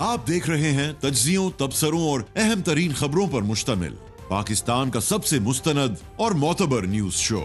आप देख रहे हैं तज्जियों, तबसरों और अहम तरीन खबरों पर मुश्तमिल पाकिस्तान का सबसे मुस्तनद और मोतबर न्यूज शो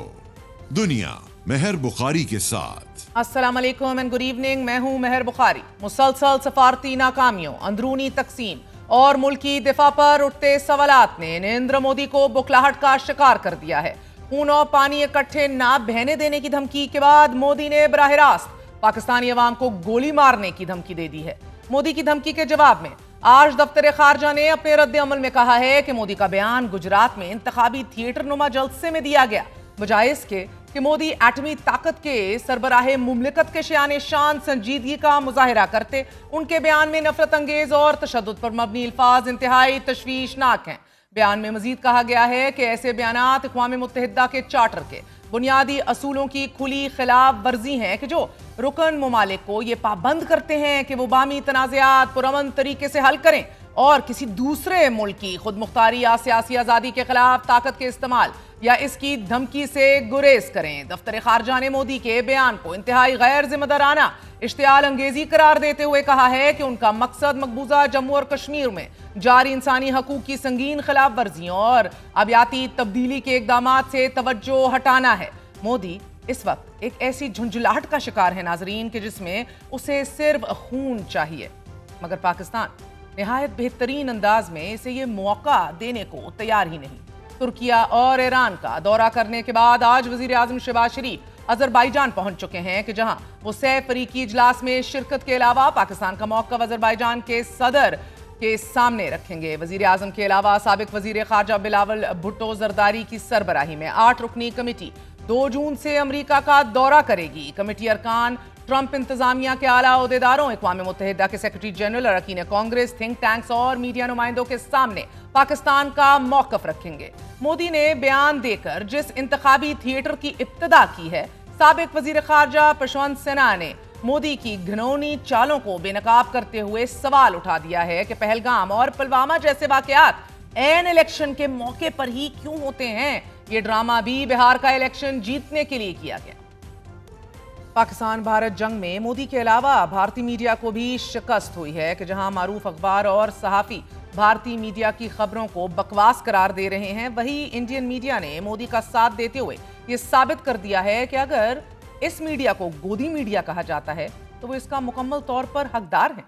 दुनिया महर बुखारी के साथ। अस्सलाम वालेकुम एंड गुड इवनिंग। मैं हूं महर बुखारी। मुसलसल सफारती नाकामियों, अंदरूनी तकसीम और मुल्की दिफा पर उठते सवालात ने नरेंद्र मोदी को बुखलाहट का शिकार कर दिया है। खून और पानी इकट्ठे ना बहने देने की धमकी के बाद मोदी ने बराह रास्त पाकिस्तानी अवाम को गोली मारने की धमकी दे दी है। मोदी की धमकी के जवाब में आज दफ्तर खारजा ने अपने रद्द अमल में कहा है कि मोदी का बयान गुजरात में इंतखाबी थिएटर नुमा जलसे में दिया गया, बजाय इसके कि मोदी एटमी ताकत के सरबराह मुमलिकत के शान शान संजीदगी का मुजाहिरा करते। उनके बयान में नफरत अंगेज और तशद्दुद पर मबनी अल्फाज इंतहाई तशवीशनाक हैं। बयान में मजीद कहा गया है कि ऐसे बयानात अक़वाम मुत्तहिदा के चार्टर के बुनियादी असूलों की खुली खिलाफ वर्जी हैं कि जो रुकन ममालिक को ये पाबंद करते हैं कि वो बामी तनाज़ात पुरअमन तरीके से हल करें और किसी दूसरे मुल्क की खुद मुख्तारी या सियासी आज़ादी के खिलाफ ताकत के इस्तेमाल या इसकी धमकी से गुरेज करें। दफ्तर खारजा ने मोदी के बयान को इंतहाई गैर जिम्मेदाराना इश्तियाल अंगेजी करार देते हुए कहा है कि उनका मकसद मकबूजा जम्मू और कश्मीर में जारी इंसानी हकूक की संगीन खिलाफ वर्जियों और अबियाती तब्दीली के इकदामात से तवज्जो हटाना है। मोदी इस वक्त एक ऐसी झुंझुलाहट का शिकार है नाजरीन कि जिसमें उसे सिर्फ खून चाहिए, मगर पाकिस्तान निहायत बेहतरीन अंदाज में इसे ये मौका देने को तैयार ही नहीं। तुर्किया और ईरान का दौरा करने के बाद आज वजीर आजम शहबाज शरीफ अजरबैजान पहुंच चुके हैं कि जहां वो सह फरीकी इजलास में शिरकत के अलावा पाकिस्तान का मौक़िफ़ अजरबैजान के सदर के सामने रखेंगे। वजीर आजम के अलावा साबिक वजीर खारजा बिलावल भुट्टो जरदारी की सरबराही में 8 रुकनी कमेटी 2 जून से अमरीका का दौरा करेगी। कमेटी अरकान ट्रंप इंतजामिया के आला ओहदेदारों, अक़वाम मुत्तहिदा के सेक्रेटरी जनरल, अरकान कांग्रेस, थिंक टैंक्स और मीडिया नुमाइंदों के सामने पाकिस्तान का मौक़िफ़ रखेंगे। मोदी ने बयान देकर जिस इंतखाबी थिएटर की इब्तिदा की है, साबिक वजीर खारजा प्रशांत सिन्हा ने मोदी की घिनौनी चालों को बेनकाब करते हुए सवाल उठा दिया है कि पहलगाम और पुलवामा जैसे वाकयात एन इलेक्शन के मौके पर ही क्यों होते हैं। ये ड्रामा भी बिहार का इलेक्शन जीतने के लिए किया गया। पाकिस्तान भारत जंग में मोदी के अलावा भारतीय मीडिया को भी शिकस्त हुई है कि जहां मारूफ अखबार और सहाफ़ी भारतीय मीडिया की खबरों को बकवास करार दे रहे हैं, वही इंडियन मीडिया ने मोदी का साथ देते हुए ये साबित कर दिया है कि अगर इस मीडिया को गोदी मीडिया कहा जाता है तो वो इसका मुकम्मल तौर पर हकदार हैं।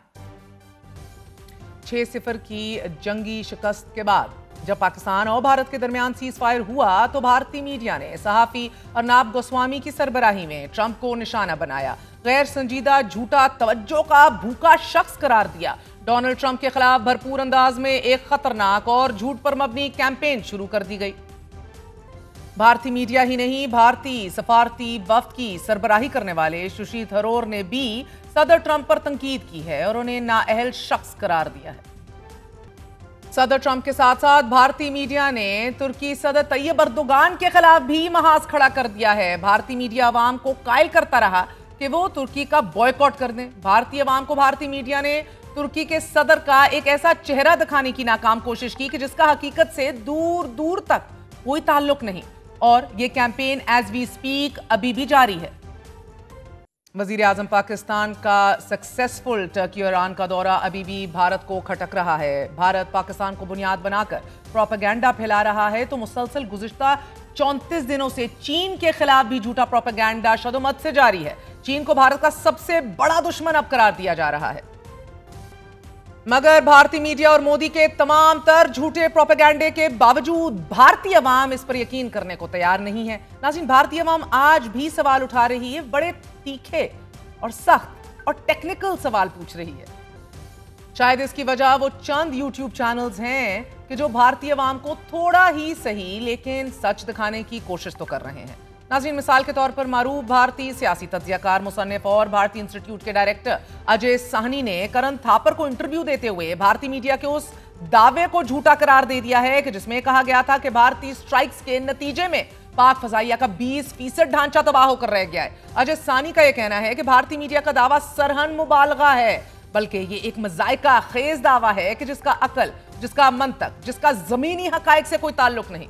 6-0 की जंगी शिकस्त के बाद जब पाकिस्तान और भारत के दरमियान सीज फायर हुआ तो भारतीय मीडिया ने सहाफ़ी अर्नाब गोस्वामी की सरबराही में ट्रंप को निशाना बनाया, गैर संजीदा झूठा तवज्जो का भूखा शख्स करार दिया। डोनाल्ड ट्रंप के खिलाफ भरपूर अंदाज में एक खतरनाक और झूठ पर मबनी कैंपेन शुरू कर दी गई। भारतीय मीडिया ही नहीं, भारतीय सफारती वफ्द की सरबराही करने वाले सुशी थरोर ने भी सदर ट्रंप पर तंकीद की है और उन्हें नाअहल शख्स करार दिया है। सदर ट्रंप के साथ साथ भारतीय मीडिया ने तुर्की सदर तैयब अर्दोगान के खिलाफ भी महाज खड़ा कर दिया है। भारतीय मीडिया अवाम को कायल करता रहा कि वो तुर्की का बॉयकॉट कर दें। भारतीय अवाम को भारतीय मीडिया ने तुर्की के सदर का एक ऐसा चेहरा दिखाने की नाकाम कोशिश की कि जिसका हकीकत से दूर दूर तक कोई ताल्लुक नहीं, और ये कैंपेन एज वी स्पीक अभी भी जारी है। वजीर आजम पाकिस्तान का सक्सेसफुल टर्की और ईरान का दौरा अभी भी भारत को खटक रहा है। भारत पाकिस्तान को बुनियाद बनाकर प्रोपेगेंडा फैला रहा है तो मुसलसल गुज़िश्ता 34 दिनों से चीन के खिलाफ भी झूठा प्रोपेगेंडा शदोमत से जारी है। चीन को भारत का सबसे बड़ा दुश्मन अब करार दिया जा रहा है, मगर भारतीय मीडिया और मोदी के तमाम तर झूठे प्रोपेगेंडे के बावजूद भारतीय अवाम इस पर यकीन करने को तैयार नहीं है। नाज़रीन, भारतीय अवाम आज भी सवाल उठा रही है, बड़े तीखे और सख्त और टेक्निकल सवाल पूछ रही है। शायद इसकी वजह वो चंद यूट्यूब चैनल्स हैं कि जो भारतीय अवाम को थोड़ा ही सही लेकिन सच दिखाने की कोशिश तो कर रहे हैं। नाज़रीन, मिसाल के तौर पर मारूफ भारतीय सियासी तज्जियाकार, मुसन्निफ और भारतीय इंस्टीट्यूट के डायरेक्टर अजय साहनी ने करण थापर को इंटरव्यू देते हुए भारतीय मीडिया के उस दावे को झूठा करार दे दिया है कि जिसमें कहा गया था कि भारतीय स्ट्राइक्स के नतीजे में पाक फजाइया का 20% ढांचा तबाह होकर रह गया है। अजय साहनी का यह कहना है कि भारतीय मीडिया का दावा सरहन मुबालगा है, बल्कि ये एक मजाइका खेज दावा है कि जिसका अकल, जिसका मंतक, जिसका जमीनी हकायक से कोई ताल्लुक नहीं।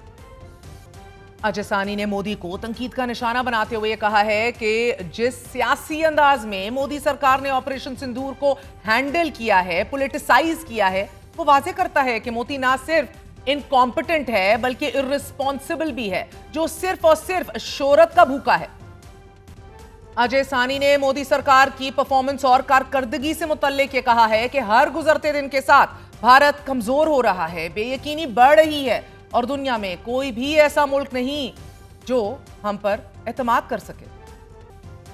अजय सानी ने मोदी को तंकीद का निशाना बनाते हुए कहा है कि जिस सियासी अंदाज में मोदी सरकार ने ऑपरेशन सिंदूर को हैंडल किया है, पॉलिटिसाइज किया है, वो वाजे करता है कि मोदी ना सिर्फ इनकॉम्पिटेंट है बल्कि इर्रिस्पॉन्सिबल भी है, जो सिर्फ और सिर्फ शोहरत का भूखा है। अजय सानी ने मोदी सरकार की परफॉर्मेंस और कारकर्दगी से मुतल्लिक ये कहा है कि हर गुजरते दिन के साथ भारत कमजोर हो रहा है, बेयकीनी बढ़ रही है और दुनिया में कोई भी ऐसा मुल्क नहीं जो हम पर एतमाद कर सके।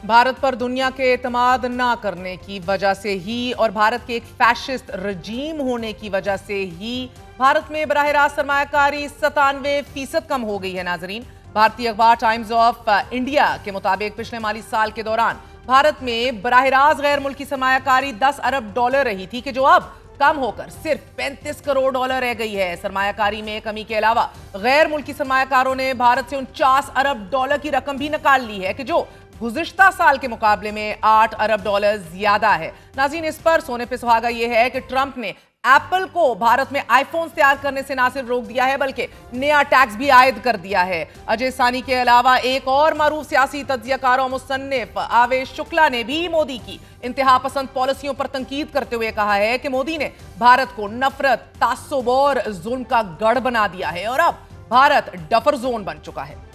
भारत पर दुनिया के एतमाद ना करने की वजह से ही और भारत के एक फैशिस्ट रजीम होने की वजह से ही भारत में बराह रास्त सरमायाकारी 97% कम हो गई है। नाजरीन, भारतीय अखबार टाइम्स ऑफ इंडिया के मुताबिक पिछले माली साल के दौरान भारत में बराह रास्त गैर मुल्की सरमायाकारी 10 अरब डॉलर रही थी कि जो अब कम होकर सिर्फ 35 करोड़ डॉलर रह गई है। सरमायाकारी में कमी के अलावा गैर मुल्की सरमायाकारों ने भारत से 49 अरब डॉलर की रकम भी निकाल ली है कि जो गुज़िश्ता साल के मुकाबले में 8 अरब डॉलर ज्यादा है। नाज़रीन, इस पर सोने पे सुहागा यह है कि ट्रंप ने एप्पल को भारत में आईफोन तैयार करने से ना सिर्फ रोक दिया है बल्कि नया टैक्स भी आयद कर दिया है। अजय सानी के अलावा एक और मारूफ सियासी तज्जियाकार और मुसन्निफ आवेश शुक्ला ने भी मोदी की इंतहा पसंद पॉलिसियों पर तंकीद करते हुए कहा है कि मोदी ने भारत को नफरत, तासुब और जुल्म का गढ़ बना दिया है और अब भारत डफर जोन बन चुका है।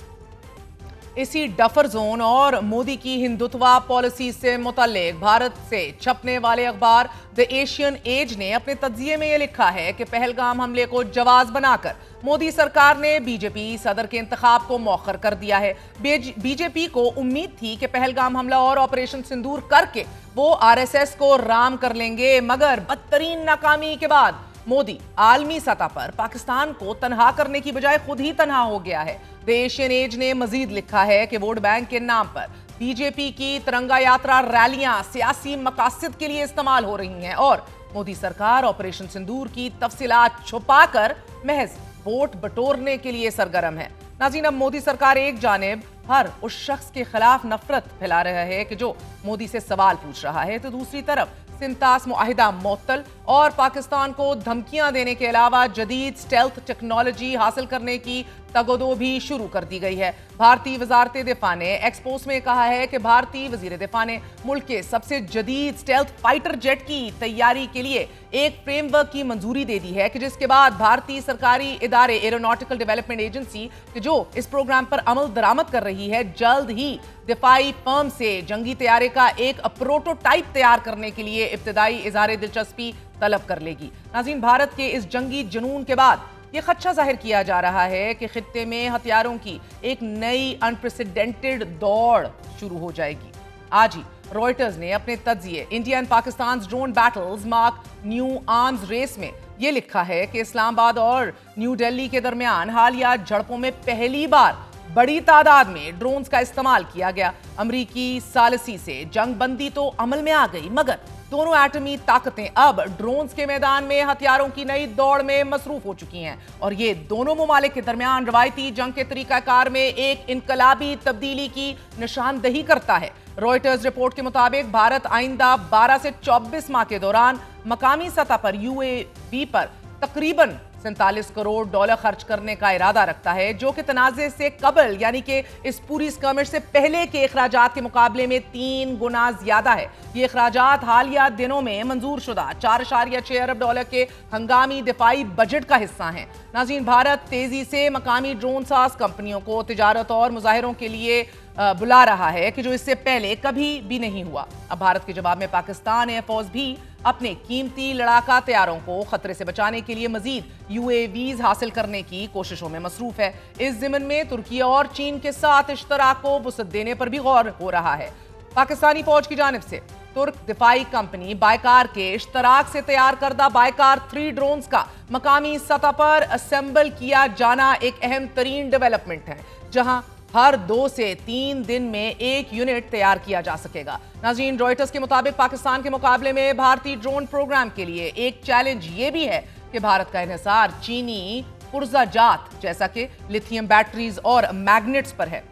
इसी डफर जोन और मोदी की हिंदुत्वा पॉलिसी से मुतल्लिक भारत से छपने वाले अखबार द एशियन एज ने अपने तज्जिए में यह लिखा है कि पहलगाम हमले को जवाज बनाकर मोदी सरकार ने बीजेपी सदर के इंतखाब को मौखर कर दिया है। बीजेपी को उम्मीद थी कि पहलगाम हमला और ऑपरेशन सिंदूर करके वो आरएसएस को राम कर लेंगे, मगर बदतरीन नाकामी के बाद मोदी आलमी सतह पर पाकिस्तान को तनहा करने की बजाय खुद ही तनहा हो गया है। द एशियन एज ने मजीद लिखा है कि वोट बैंक के नाम पर बीजेपी की तिरंगा यात्रा रैलियां सियासी मकासद के लिए इस्तेमाल हो रही हैं और मोदी सरकार ऑपरेशन सिंदूर की तफसीलात छुपाकर महज वोट बटोरने के लिए सरगर्म है। नाज़रीन, अब मोदी सरकार एक जानिब हर उस शख्स के खिलाफ नफरत फैला रहा है कि जो मोदी से सवाल पूछ रहा है, तो दूसरी तरफ सिंतास मुआहिदा मुअत्तल और पाकिस्तान को धमकियां देने के अलावा जदीद स्टेल्थ टेक्नोलॉजी हासिल करने की तगोदो भी शुरू कर दी गई है। भारतीय वजारत दिफा ने एक्सपोस में कहा है कि भारतीय वजीर दिफा ने मुल्क के सबसे जदीद स्टेल्थ फाइटर जेट की तैयारी के लिए एक फ्रेमवर्क की मंजूरी दे दी है कि जिसके बाद भारतीय सरकारी इदारे एरोनॉटिकल डेवलपमेंट एजेंसी जो इस प्रोग्राम पर अमल दरामद कर रही है, जल्द ही दिफाई फर्म से जंगी तैयारी का एक प्रोटोटाइप तैयार करने के लिए इब्तिदाई इजहार दिलचस्पी तलब कर लेगी। नाज़रीन, भारत के इस जंगी जुनून के बाद ये खदशा जाहिर किया जा रहा है कि खित्ते में हथियारों की एक नई अनप्रेसिडेंटेड दौड़ शुरू हो जाएगी। आज ही रॉयटर्स ने अपने तज्जिए India and Pakistan drone battles mark new arms race में यह लिखा है कि इस्लामाबाद और न्यू दिल्ली के दरमियान हालिया झड़पों में पहली बार बड़ी तादाद में ड्रोन्स का इस्तेमाल किया गया। अमरीकी सालिसी से जंग बंदी तो अमल में आ गई, मगर दोनों एटमी ताकतें अब ड्रोन्स के मैदान में हथियारों की नई दौड़ में मसरूफ हो चुकी हैं और ये दोनों ममालिक के दरमियान रवायती जंग के तरीकाकार में एक इनकलाबी तब्दीली की निशानदही करता है। रॉयटर्स रिपोर्ट के मुताबिक भारत आइंदा 12 से 24 माह के दौरान मकामी सतह पर यूएवी पर तकरीबन 47 करोड़ डॉलर खर्च करने का इरादा रखता है, जो कि तनाज़े से कबल यानी कि इस पूरी स्कर्मिश से पहले के अखराजात के मुकाबले में 3 गुना ज्यादा है। ये अखराजात हालिया दिनों में मंजूर शुदा 4.6 अरब डॉलर के हंगामी दिफाई बजट का हिस्सा है। नाज़रीन, भारत तेजी से मकामी ड्रोन साज कंपनियों को तिजारत और मुजाहिरों के लिए बुला रहा है कि जो इससे पहले कभी भी नहीं हुआ। अब भारत के जवाब में पाकिस्तान एयरफोर्स भी अपने कीमती लड़ाका तैयारों को खतरे से बचाने के लिए मजीद यूएवीज हासिल करने की कोशिशों में मसरूफ है। इस ज़िमन में तुर्की और चीन के साथ इश्तराक को वुसअत देने पर भी गौर हो रहा है। पाकिस्तानी फौज की जानिब से तुर्क दिफाई कंपनी बायकार के इश्तराक से तैयार करदा बायकार 3 ड्रोन्स का मकामी सतह पर असेंबल किया जाना एक अहम तरीन डेवलपमेंट है, जहां हर 2 से 3 दिन में एक यूनिट तैयार किया जा सकेगा। नाज़रीन, रॉयटर्स के मुताबिक पाकिस्तान के मुकाबले में भारतीय ड्रोन प्रोग्राम के लिए एक चैलेंज ये भी है कि भारत का इन्हिसार चीनी पुर्जा जात जैसा कि लिथियम बैटरीज और मैग्नेट्स पर है।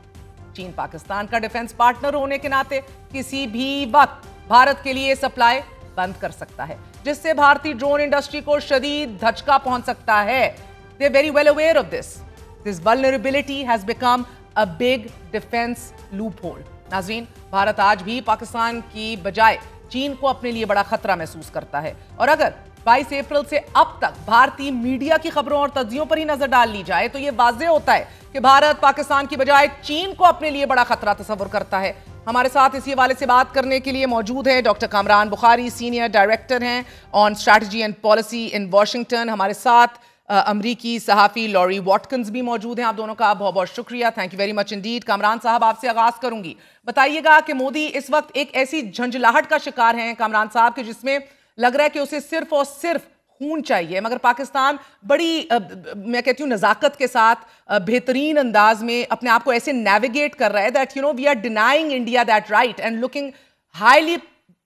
चीन पाकिस्तान का डिफेंस पार्टनर होने के नाते किसी भी वक्त भारत के लिए सप्लाई बंद कर सकता है, जिससे भारतीय ड्रोन इंडस्ट्री को शदीद धचका पहुंच सकता है। They very well aware of this. This vulnerability has become a big defense loophole. नाज़रीन, भारत आज भी पाकिस्तान की बजाय चीन को अपने लिए बड़ा खतरा महसूस करता है, और अगर 22 अप्रैल से अब तक भारतीय मीडिया की खबरों और तज्जियों पर ही नजर डाल ली जाए तो ये वाज़ेह होता है कि भारत पाकिस्तान की बजाय चीन को अपने लिए बड़ा खतरा तस्वुर करता है। हमारे साथ इसी हवाले से बात करने के लिए मौजूद है doctor Kamran Bukhari, senior director हैं on strategy and policy in Washington. हमारे साथ अमरीकी सहाफ़ी लॉरी वॉटकिंस भी मौजूद हैं। आप दोनों का बहुत बहुत शुक्रिया, thank you very much Indeed. Kamran साहब, आपसे आगाज़ करूंगी, बताइएगा कि मोदी इस वक्त एक ऐसी झंझलाहट का शिकार हैं कामरान साहब कि जिसमें लग रहा है कि उसे सिर्फ और सिर्फ खून चाहिए, मगर पाकिस्तान बड़ी मैं कहती हूँ नज़ाकत के साथ बेहतरीन अंदाज में अपने आप को ऐसे नेविगेट कर रहा है that we are denying India that right and looking highly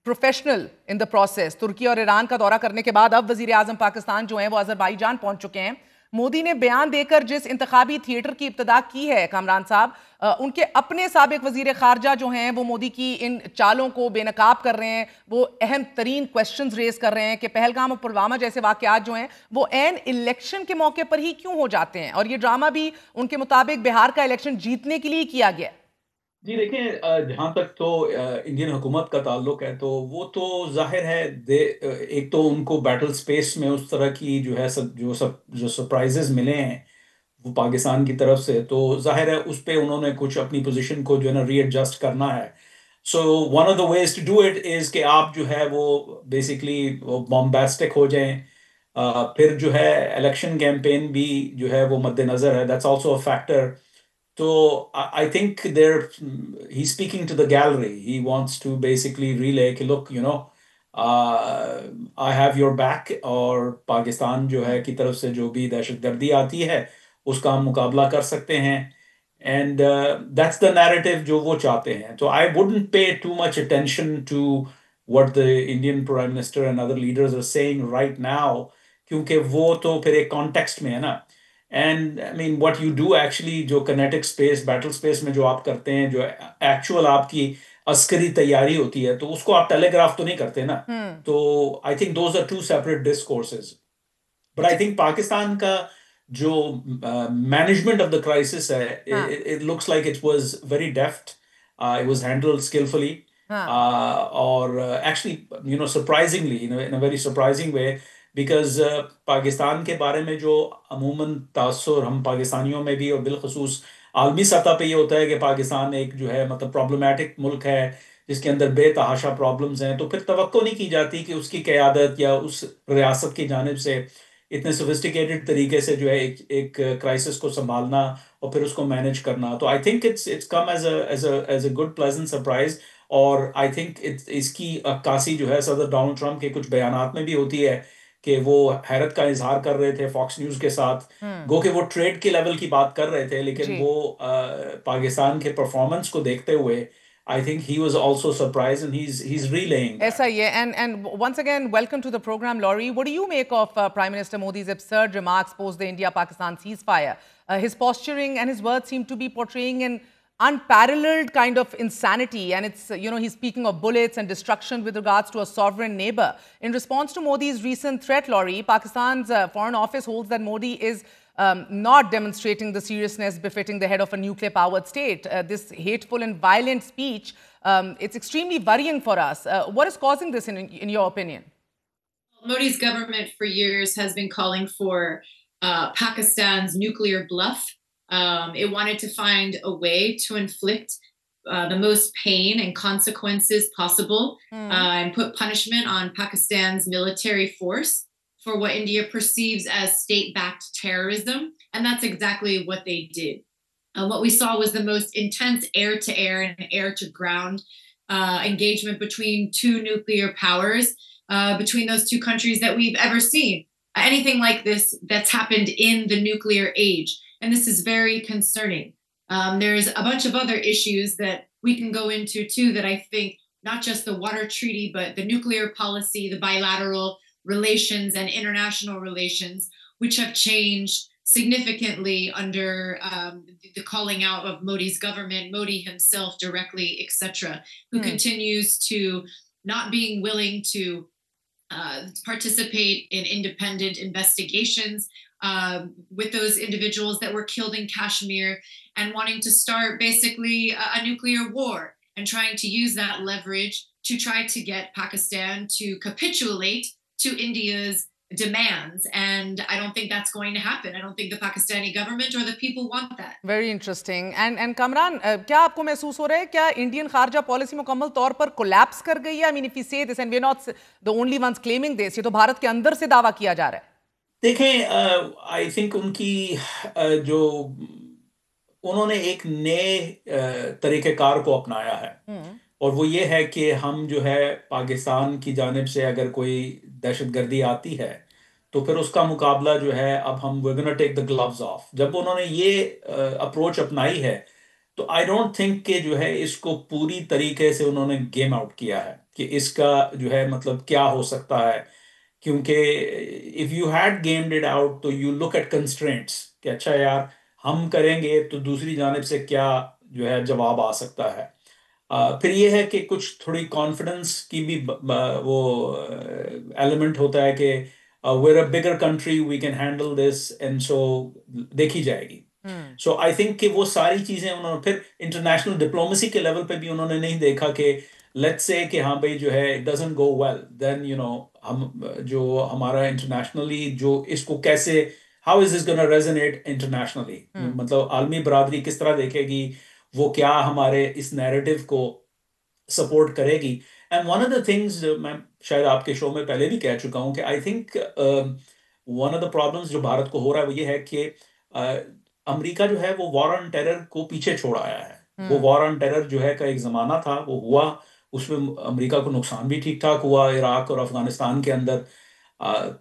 professional in the process. Turkey और ईरान का दौरा करने के बाद अब वजीर आजम पाकिस्तान जो हैं वो अजरबैजान पहुंच चुके हैं। मोदी ने बयान देकर जिस इंतखाबी थिएटर की इब्तिदा की है कामरान साहब, उनके अपने साबिक वजीर खारजा जो हैं वो मोदी की इन चालों को बेनकाब कर रहे हैं। वो अहम तरीन क्वेश्चंस रेज कर रहे हैं कि पहलगाम और पुलवामा जैसे वाकयात जो हैं वो एन इलेक्शन के मौके पर ही क्यों हो जाते हैं, और ये ड्रामा भी उनके मुताबिक बिहार का इलेक्शन जीतने के लिए किया गया। जी देखें, जहाँ तक तो इंडियन हुकूमत का ताल्लुक है तो वो तो जाहिर है एक तो उनको बैटल स्पेस में उस तरह की जो है जो सरप्राइजेस मिले हैं वो पाकिस्तान की तरफ से, तो जाहिर है उस पे उन्होंने कुछ अपनी पोजीशन को जो है ना रीएडजस्ट करना है। So one of the ways to do it is कि आप जो है वो बेसिकली बॉम्बास्टिक हो जाएं। फिर जो है इलेक्शन कैंपेन भी जो है वो मद्देनज़र है, that's also a factor. So I think he's speaking to the gallery. He wants to basically relay कि look, I have your back, और पाकिस्तान जो है की तरफ से जो भी दहशतगर्दी आती है उसका हम मुकाबला कर सकते हैं, and that's the narrative जो वो चाहते हैं। तो I wouldn't pay too much attention to what the Indian Prime Minister and other leaders are saying right now, क्योंकि वो तो फिर एक context में है ना। And I mean what you do actually, जो किनेटिक स्पेस बैटल स्पेस में जो आप करते हैं, जो एक्चुअल आपकी अस्करी तैयारी होती है, तो उसको आप टेलीग्राफ तो नहीं करते ना। तो I think those are two separate discourses. But I think Pakistan का जो मैनेजमेंट ऑफ द क्राइसिस है, it looks like it was very deft, it was handled skilfully, और actually surprisingly in a very surprising way, because Pakistan के बारे में जो अमूमन तासुर हम पाकिस्तानियों में भी और बिलखसूस आलमी सतह पे ये होता है कि पाकिस्तान एक जो है मतलब प्रॉब्लमेटिक मुल्क है जिसके अंदर बेतहाशा प्रॉब्लम्स हैं, तो फिर तवक्को नहीं की जाती कि उसकी क़यादत या उस रियासत की जानिब से इतने सोफिस्टिकेटेड तरीके से जो है एक क्राइसिस को संभालना और फिर उसको मैनेज करना। तो I think it's come as a good pleasant surprise, और आई थिंक इसकी अक्कासी जो है सदर डोनाल्ड ट्रंप के कुछ बयानात में भी होती है कि वो हैरत का इजहार कर रहे थे फॉक्स न्यूज के साथ, गो कि वो ट्रेड के लेवल की बात कर रहे थे, लेकिन वो पाकिस्तान के परफॉर्मेंस को देखते हुए I think he was also surprised, and he's relaying that. ऐसा ही है, and once again welcome to the program, Laurie. What do you make of Prime Minister Modi's absurd remarks post the India-Pakistan ceasefire? His posturing and his words seem to be portraying an unparalleled kind of insanity, and it's he's speaking of bullets and destruction with regards to a sovereign neighbor. In response to Modi's recent threat, Laurie, Pakistan's Foreign Office holds that Modi is not demonstrating the seriousness befitting the head of a nuclear-powered state. This hateful and violent speech, it's extremely worrying for us. What is causing this, in your opinion? Modi's government for years has been calling for Pakistan's nuclear bluff. It wanted to find a way to inflict the most pain and consequences possible and put punishment on Pakistan's military force for what India perceives as state-backed terrorism. And that's exactly what they did. What we saw was the most intense air-to-air and air-to-ground engagement between two nuclear powers, between those two countries that we've ever seen. Anything like this that's happened in the nuclear age. And this is very concerning. There's a bunch of other issues that we can go into too that I think not just the water treaty, but the nuclear policy, the bilateral relations and international relations, which have changed significantly under the calling out of Modi's government, Modi himself directly, etc., who continues to not being willing to participate in independent investigations with those individuals that were killed in Kashmir, and wanting to start basically a nuclear war and trying to use that leverage to try to get Pakistan to capitulate to India's demands. And I don't think that's going to happen. I don't think the Pakistani government or the people want that. Very interesting. And Kamran, क्या आपको महसूस हो रहा है क्या Indian खारजा policy मुकम्मल तौर पर कोलैप्स कर गई है? I mean, if we say this and we're not the only ones claiming this, ये तो भारत के अंदर से दावा किया जा रहा है. देखें, आई थिंक उनकी जो उन्होंने एक नए तरीक़ेकार को अपनाया है, और वो ये है कि हम जो है पाकिस्तान की जानिब से अगर कोई दहशतगर्दी आती है तो फिर उसका मुकाबला जो है अब हम we're gonna take the gloves off. जब उन्होंने ये अप्रोच अपनाई है तो आई डोंट थिंक कि जो है इसको पूरी तरीके से उन्होंने गेम आउट किया है कि इसका जो है मतलब क्या हो सकता है, क्योंकि if you had gamed it out तो यू लुक एट कंस्ट्रेंट्स कि अच्छा यार हम करेंगे तो दूसरी जानिब से क्या जो है जवाब आ सकता है. फिर ये है कि कुछ थोड़ी कॉन्फिडेंस की भी वो एलिमेंट होता है कि we're a bigger country, we can handle this, and so देखी जाएगी. So I think कि वो सारी चीज़ें उन्होंने फिर इंटरनेशनल डिप्लोमेसी के लेवल पे भी उन्होंने नहीं देखा कि let's say कि हाँ भाई जो है it doesn't go well, then you know हम जो हमारा इंटरनेशनली जो इसको कैसे how is this going to resonate internationally, मतलब आलमी बरादरी किस तरह देखेगी, वो क्या हमारे इस नैरेटिव को सपोर्ट करेगी. And one of the things मैं शायद आपके शो में पहले भी कह चुका हूँ कि I think one of the problems जो भारत को हो रहा है वो ये है कि अमेरिका जो है वो वॉर ऑन टेरर को पीछे छोड़ आया है. वो वॉर ऑन टेरर जो है का एक ज़माना था, वो हुआ, उसमें अमेरिका को नुकसान भी ठीक ठाक हुआ इराक और अफगानिस्तान के अंदर.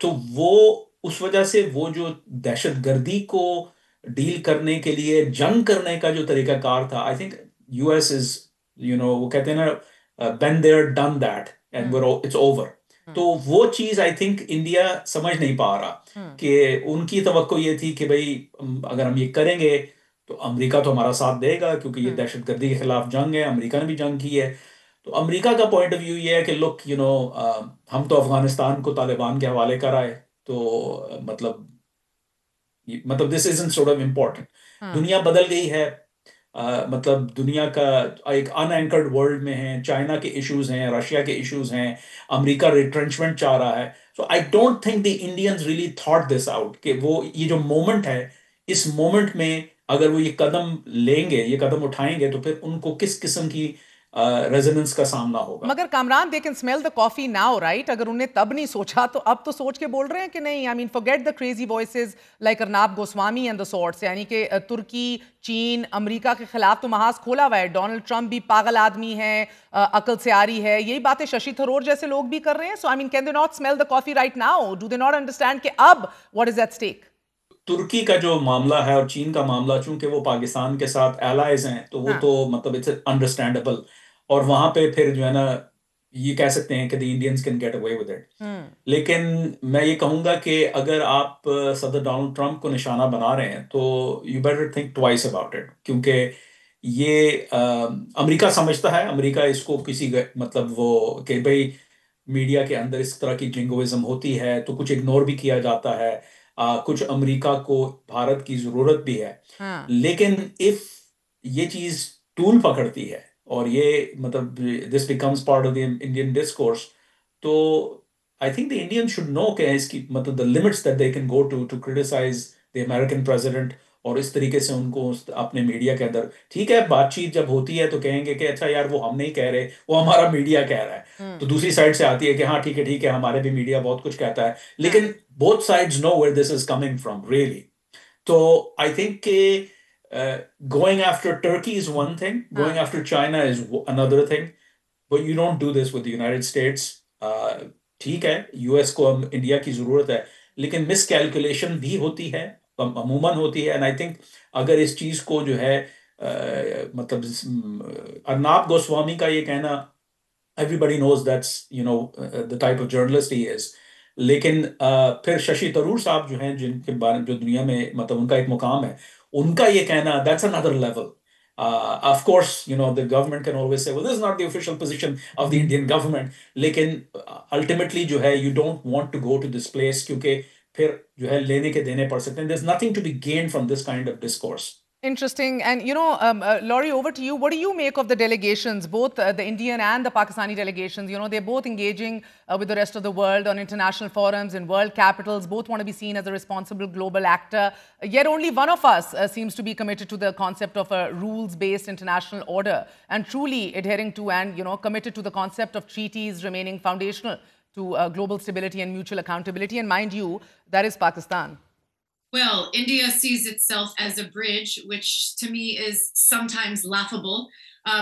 तो वो उस वजह से वो जो दहशतगर्दी को डील करने के लिए जंग करने का जो तरीकाकार था, आई थिंक यूएस इज वो कहते हैं ना been there done that and it's over. तो वो चीज आई थिंक इंडिया समझ नहीं पा रहा कि उनकी तवक्को ये थी कि भाई अगर हम ये करेंगे तो अमेरिका तो हमारा साथ देगा क्योंकि ये दहशतगर्दी के खिलाफ जंग है, अमेरिका ने भी जंग की है. तो अमेरिका का पॉइंट ऑफ व्यू ये है कि लुक हम तो अफगानिस्तान को तालिबान के हवाले कराए, तो मतलब this isn't sort of important. दुनिया बदल गई है, मतलब दुनिया का एक अनएंकर्ड वर्ल्ड में है, चाइना के इश्यूज हैं, रशिया के इश्यूज हैं, अमेरिका रिट्रेंचमेंट चाह रहा है. So I don't think the Indians really thought this out कि वो ये जो मोमेंट है, इस मोमेंट में अगर वो ये कदम लेंगे, ये कदम उठाएंगे तो फिर उनको किस किस्म की रेजोनेंस का सामना होगा. मगर Kamran, they can smell the coffee now, right? अगर उन्हें तब नहीं सोचा तो अब तो सोच के बोल रहे हैं कि नहीं. I mean forget the crazy voices like Arnab Goswami and the sorts, यानी कि तुर्की, चीन, अमेरिका के खिलाफ तो महाज खोला हुआ है. डोनाल्ड ट्रंप भी पागल आदमी है, अकल से आरी है. यही बातें शशि थरूर जैसे लोग भी कर रहे हैं. So I mean can they not smell the coffee right now? Do they not understand कि अब what is at stake? Turkey का जो मामला है और चीन का मामला, चूंकि वो पाकिस्तान के साथ एलाइज हैं, तो वो तो मतलब इट्स अंडरस्टैंडेबल. और वहां पे फिर जो है ना ये कह सकते हैं कि the Indians can get away with it. लेकिन मैं ये कहूंगा कि अगर आप सदर डोनाल्ड ट्रंप को निशाना बना रहे हैं तो you better think twice about it, क्योंकि ये अमेरिका समझता है, अमेरिका इसको किसी मतलब वो कि भाई मीडिया के अंदर इस तरह की जिंगोइज्म होती है तो कुछ इग्नोर भी किया जाता है, कुछ अमेरिका को भारत की जरूरत भी है. लेकिन इफ ये चीज टूल पकड़ती है और ये मतलब this becomes part of the Indian discourse, तो I think the Indian should know कि इसकी मतलब the limits that they can go to criticise the American president, और इस तरीके से उनको अपने मीडिया के अंदर, ठीक है बातचीत जब होती है तो कहेंगे कि अच्छा यार वो हम नहीं कह रहे, वो हमारा मीडिया कह रहा है. तो दूसरी साइड से आती है कि हाँ ठीक है हमारे भी मीडिया बहुत कुछ कहता है, लेकिन both sides know where this is coming from really. तो आई थिंक कि going after Turkey is one thing, going after China is another thing, but you don't do this with the United States. ठीक है, US को India की जरूरत है, लेकिन miscalculation भी होती है, अमूमन होती है. एंड आई थिंक अगर इस चीज को जो है मतलब अर्नाब गोस्वामी का ये कहना, everybody knows that's the type of journalist he is. लेकिन फिर शशि थरूर साहब जो हैं, जिनके बारे जो दुनिया में मतलब उनका एक मुकाम है, उनका ये कहना that's another level. Of course, the government can always say, well, this is not the official position of the Indian government. لیکن ultimately جو ہے you don't want to go to this place کیونکہ پھر جو ہے لینے کے دینے پڑ سکتے ہیں. There's nothing to be gained from this kind of discourse. Interesting. And, Laurie, over to you. What do you make of the delegations, both the Indian and the Pakistani delegations? They're both engaging with the rest of the world on international forums in world capitals. Both want to be seen as a responsible global actor. Yet only one of us seems to be committed to the concept of a rules-based international order and truly adhering to and, committed to the concept of treaties remaining foundational to global stability and mutual accountability. And mind you, that is Pakistan. Well, India sees itself as a bridge, which to me is sometimes laughable,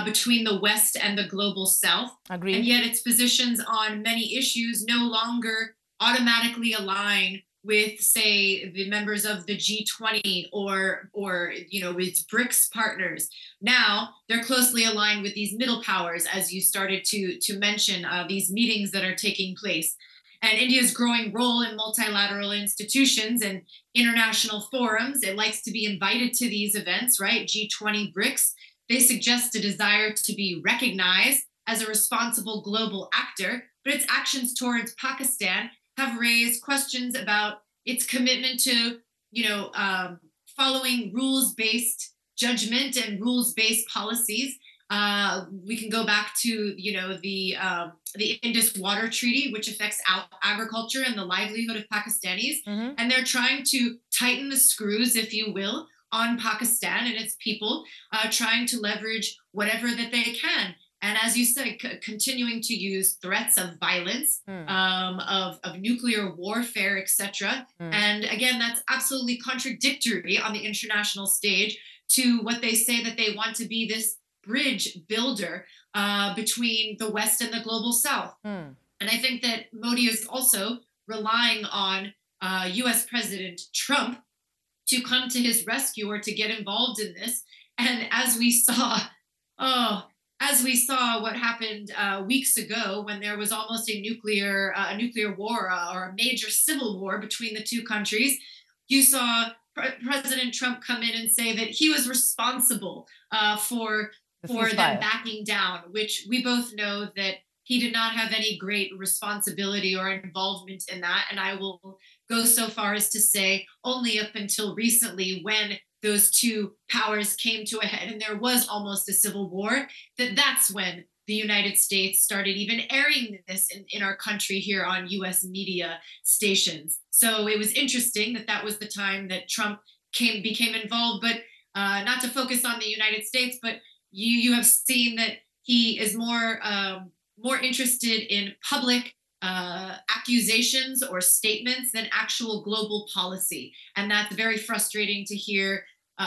between the West and the global South. Agreed. And yet its positions on many issues no longer automatically align with, say, the members of the G20 or its BRICS partners. Now they're closely aligned with these middle powers, as you started to mention, these meetings that are taking place. And India's growing role in multilateral institutions and international forums, it likes to be invited to these events, right? G20, BRICS, they suggest a desire to be recognized as a responsible global actor, but its actions towards Pakistan have raised questions about its commitment to, following rules-based judgment and rules-based policies. We can go back to, the Indus Water Treaty, which affects agriculture and the livelihood of Pakistanis. Mm-hmm. And they're trying to tighten the screws, if you will, on Pakistan and its people, trying to leverage whatever that they can. And as you said, continuing to use threats of violence, of nuclear warfare, etc. And again, that's absolutely contradictory on the international stage to what they say that they want to be this bridge builder between the West and the global South. And I think that Modi is also relying on US President Trump to come to his rescue or to get involved in this. And as we saw what happened weeks ago when there was almost a nuclear war or a major civil war between the two countries, you saw President Trump come in and say that he was responsible for them backing down, which we both know that he did not have any great responsibility or involvement in that. And I will go so far as to say only up until recently, when those two powers came to a head and there was almost a civil war, that's when the United States started even airing this in our country here on US media stations. So it was interesting that was the time that Trump became involved, but not to focus on the United States, but you have seen that he is more interested in public accusations or statements than actual global policy. And that's very frustrating to hear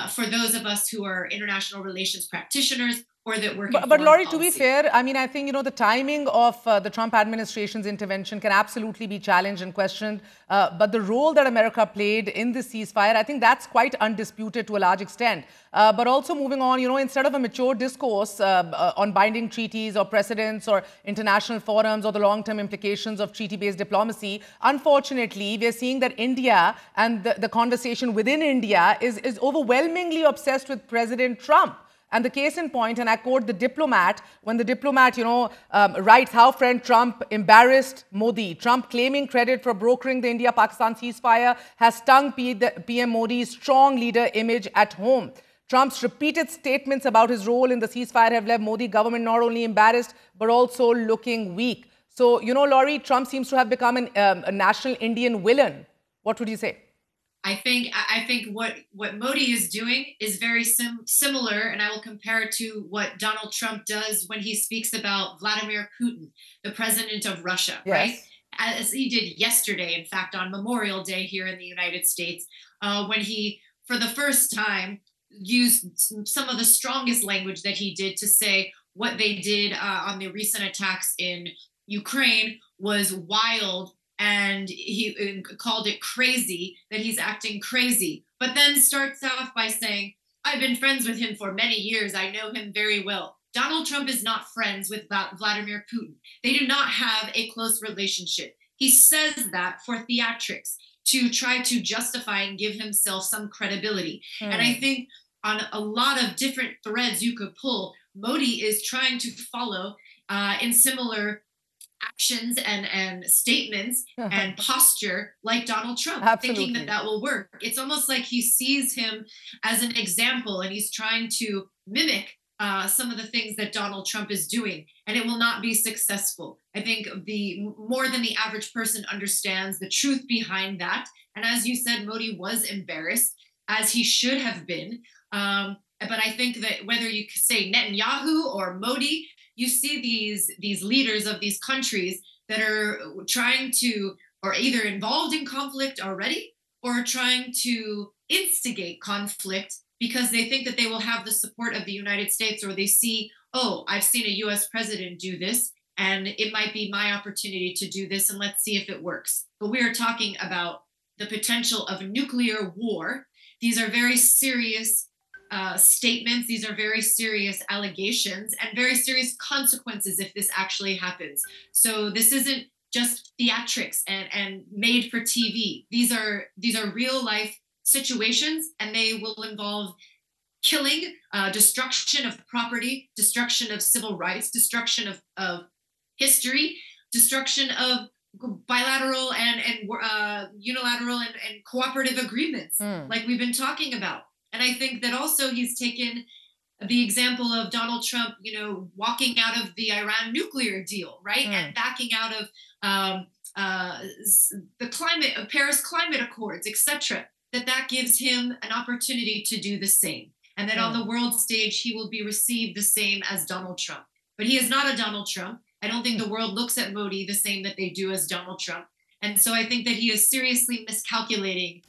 for those of us who are international relations practitioners or that work in But Laurie, policy. to be fair, I think, the timing of the Trump administration's intervention can absolutely be challenged and questioned. But the role that America played in this ceasefire, I think that's quite undisputed to a large extent. But also moving on, instead of a mature discourse on binding treaties or precedents or international forums or the long-term implications of treaty-based diplomacy, unfortunately, we're seeing that India and the conversation within India is overwhelmingly obsessed with President Trump. And the case in point, and I quote the Diplomat, when the Diplomat, writes how friend Trump embarrassed Modi. Trump claiming credit for brokering the India-Pakistan ceasefire has stung PM Modi's strong leader image at home. Trump's repeated statements about his role in the ceasefire have left Modi government not only embarrassed, but also looking weak. So, Laurie, Trump seems to have become a national Indian villain. What would you say? I think what Modi is doing is very similar, and I will compare it to what Donald Trump does when he speaks about Vladimir Putin, the president of Russia, yes. Right? As he did yesterday, in fact, on Memorial Day here in the United States, when he, for the first time, used some of the strongest language that he did to say what they did on the recent attacks in Ukraine was wild. And he called it crazy, that he's acting crazy, but then starts off by saying, I've been friends with him for many years. I know him very well. Donald Trump is not friends with Vladimir Putin. They do not have a close relationship. He says that for theatrics, to try to justify and give himself some credibility. And I think on a lot of different threads you could pull, Modi is trying to follow in similar actions and statements and posture like Donald Trump, thinking that that will work. It's almost like he sees him as an example and he's trying to mimic some of the things that Donald Trump is doing, and it will not be successful. I think more than the average person understands the truth behind that. And as you said, Modi was embarrassed, as he should have been. But I think that whether you say Netanyahu or Modi, you see these leaders of these countries that are trying to, or either involved in conflict already, or trying to instigate conflict because they think that they will have the support of the United States, or they see, oh, I've seen a US president do this, and it might be my opportunity to do this, and let's see if it works. But we are talking about the potential of nuclear war. These are very serious statements. These are very serious allegations and very serious consequences if this actually happens. So this isn't just theatrics and made for TV. These are real life situations, and they will involve killing, destruction of property, destruction of civil rights, destruction of history, destruction of bilateral and unilateral and cooperative agreements like we've been talking about. And I think that also he's taken the example of Donald Trump, walking out of the Iran nuclear deal, right? And backing out of the Paris climate accords, etc. That gives him an opportunity to do the same. And that on the world stage, he will be received the same as Donald Trump. But he is not a Donald Trump. I don't think the world looks at Modi the same that they do as Donald Trump. And so I think that he is seriously miscalculating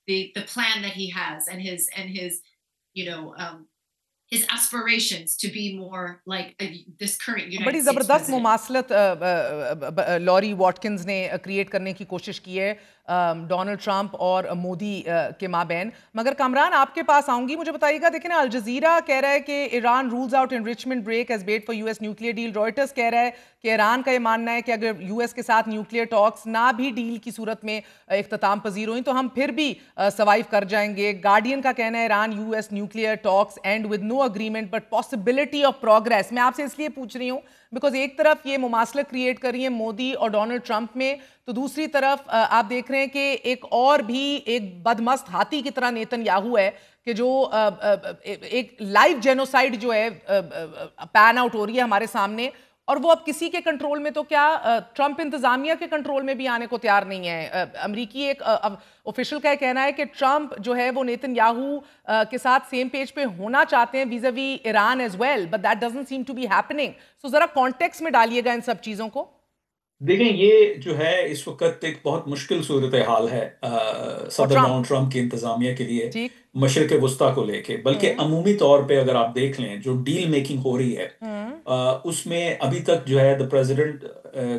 the plan that he has and his his aspirations to be more like this current United States बड़ी ज़बरदस्त मुमासलत lorry Watkins ने create करने की कोशिश की है Donald Trump और मोदी के माबैन। मगर कामरान, आपके पास आऊंगी, मुझे बताइएगा, देखिए ना, अल जजीरा कह रहा है कि Iran rules out enrichment break as bait for US nuclear deal. Reuters कह रहा है कि ईरान का ये मानना है कि अगर यूएस के साथ न्यूक्लियर टॉक्स ना भी डील की सूरत में इख्तिताम पजीर हुई तो हम फिर भी सर्वाइव कर जाएंगे। गार्डियन का कहना है Iran US nuclear talks end with no agreement but possibility of progress. मैं आपसे इसलिए पूछ रही हूँ बिकॉज एक तरफ ये मुमासलत क्रिएट कर रही है मोदी और डोनाल्ड ट्रंप में, तो दूसरी तरफ आप देख रहे हैं कि एक और भी एक बदमस्त हाथी की तरह नेतन्याहू है कि जो एक लाइव जेनोसाइड जो है पैन आउट हो रही है हमारे सामने, और वो अब किसी के कंट्रोल में तो क्या ट्रंप इंतजामिया के कंट्रोल में भी आने को तैयार नहीं है। अमेरिकी एक ऑफिशियल का कहना है कि ट्रंप जो है वो नेतन्याहू के साथ सेम पेज पे होना चाहते हैं vis a vis Iran as well, but that doesn't seem to be happening. So जरा कॉन्टेक्स्ट में डालिएगा इन सब चीजों को। देखें, ये जो है इस वक्त एक बहुत मुश्किल सूरत हाल है सदर डोनाल्ड ट्रंप की इंतजामिया के लिए मशरिक वस्ता को लेके, बल्कि अमूमी तौर पे अगर आप देख लें जो डील मेकिंग हो रही है उसमें अभी तक जो है द प्रेसिडेंट